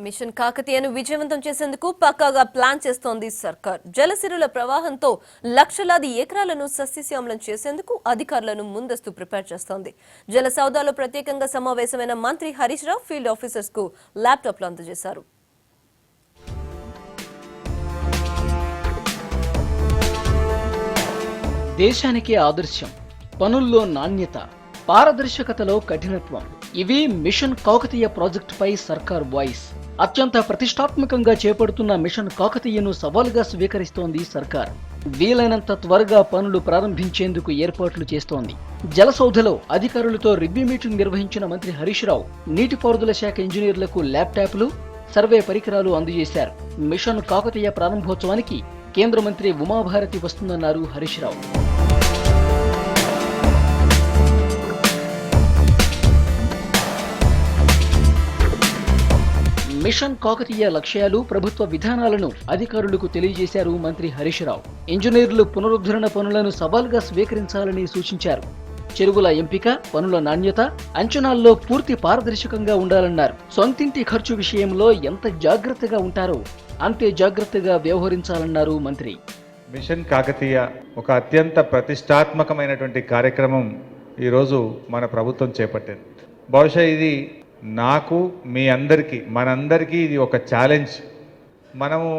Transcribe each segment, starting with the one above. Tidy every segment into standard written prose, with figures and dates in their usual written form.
Machine కాకతీయను విజయవంతం చేసేందుకు పక్కాగా ప్లాన్ చేస్తోంది సర్కార్. జలసిరుల ప్రవాహంతో లక్షలాది ఎకరాలను సస్యశ్యామలం చేసేందుకు అధికారులను ముందస్తు ప్రిపేర్ చేస్తోంది. జల సౌదాలో ప్రత్యేకంగా సమావేశమైన మంత్రి హరీష్ రావు ఫీల్డ్ ఆఫీసర్స్ కు ల్యాప్టాప్లు అందజేశారు. దేశానికి ఆదర్శం, పనుల్లో నాణ్యత, పారదర్శకతలో కఠినత్వం. ఇవి మిషన్ కాకతీయ ప్రాజెక్టుపై సర్కార్ వాయిస్. అత్యంత ప్రతిష్టాత్మకంగా చేపడుతున్న మిషన్ కాకతీయను సవాలుగా స్వీకరిస్తోంది సర్కార్. వీలైనంత త్వరగా పనులు ప్రారంభించేందుకు ఏర్పాట్లు చేస్తోంది. జలసౌధలో అధికారులతో రివ్యూ మీటింగ్ నిర్వహించిన మంత్రి హరీష్ రావు నీటిపారుదల శాఖ ఇంజనీర్లకు ల్యాప్టాప్లు, సర్వే పరికరాలు అందజేశారు. మిషన్ కాకతీయ ప్రారంభోత్సవానికి కేంద్ర మంత్రి ఉమాభారతి వస్తుందన్నారు హరీష్ రావు. మిషన్ కాకతీయ లక్ష్యాలు, ప్రభుత్వ విధానాలను అధికారులకు తెలియజేశారు మంత్రి హరీష్ రావు. ఇంజనీర్లు పునరుద్ధరణ పనులను సవాల్గా స్వీకరించాలని సూచించారు. చెరువుల ఎంపిక, పనుల నాణ్యత, అంచనాల్లో పూర్తి పారదర్శకంగా ఉండాలన్నారు. సొంతింటి ఖర్చు విషయంలో ఎంత జాగ్రత్తగా ఉంటారో అంతే జాగ్రత్తగా వ్యవహరించాలన్నారు మంత్రి. మిషన్ కాకతీయ ఒక అత్యంత ప్రతిష్టాత్మకమైనటువంటి కార్యక్రమం ఈరోజు మన ప్రభుత్వం చేపట్టింది. బహుశా ఇది నాకు, మీ అందరికీ, మనందరికీ ఇది ఒక ఛాలెంజ్. మనము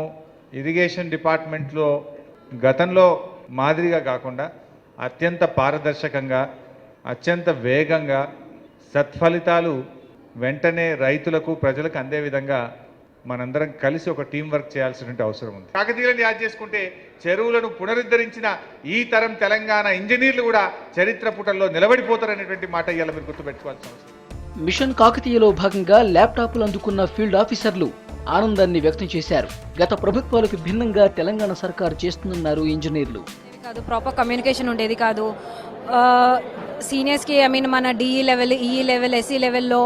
ఇరిగేషన్ డిపార్ట్మెంట్లో గతంలో మాదిరిగా కాకుండా అత్యంత పారదర్శకంగా, అత్యంత వేగంగా, సత్ఫలితాలు వెంటనే రైతులకు, ప్రజలకు అందే విధంగా మనందరం కలిసి ఒక టీం వర్క్ చేయాల్సినటువంటి అవసరం ఉంది. కాకతీయులను యాద్ చేసుకుంటే చెరువులను పునరుద్ధరించిన ఈ తరం తెలంగాణ ఇంజనీర్లు కూడా చరిత్ర పుటల్లో నిలబడిపోతారనేటువంటి మాట ఇవాళ మీరు గుర్తుపెట్టుకోవాల్సిన అవసరం. మిషన్ కాకతీయలో భాగంగా ల్యాప్టాప్లు అందుకున్న ఫీల్డ్ ఆఫీసర్లు ఆనందాన్ని వ్యక్తం చేశారు. గత ప్రభుత్వాలకు భిన్నంగా తెలంగాణ సర్కార్ చేస్తుందన్నారు ఇంజనీర్లు. ప్రాపర్ కమ్యూనికేషన్ ఉండేది కాదు. సీనియర్స్కి మన DE level, EE level, SE లెవెల్లో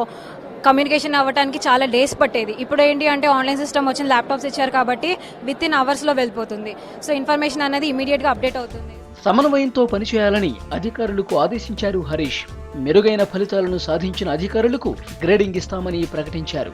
కమ్యూనికేషన్ అవ్వడానికి చాలా డేస్ పట్టేది. ఇప్పుడు ఏంటి అంటే ఆన్లైన్ సిస్టమ్ వచ్చిన ల్యాప్టాప్స్ ఇచ్చారు కాబట్టి విత్ ఇన్ అవర్స్లో వెళ్ళిపోతుంది. సో ఇన్ఫర్మేషన్ అనేది ఇమీడియట్గా అప్డేట్ అవుతుంది. సమన్వయంతో పనిచేయాలని అధికారులకు ఆదేశించారు హరీష్. మెరుగైన ఫలితాలను సాధించిన అధికారులకు గ్రేడింగ్ ఇస్తామని ప్రకటించారు.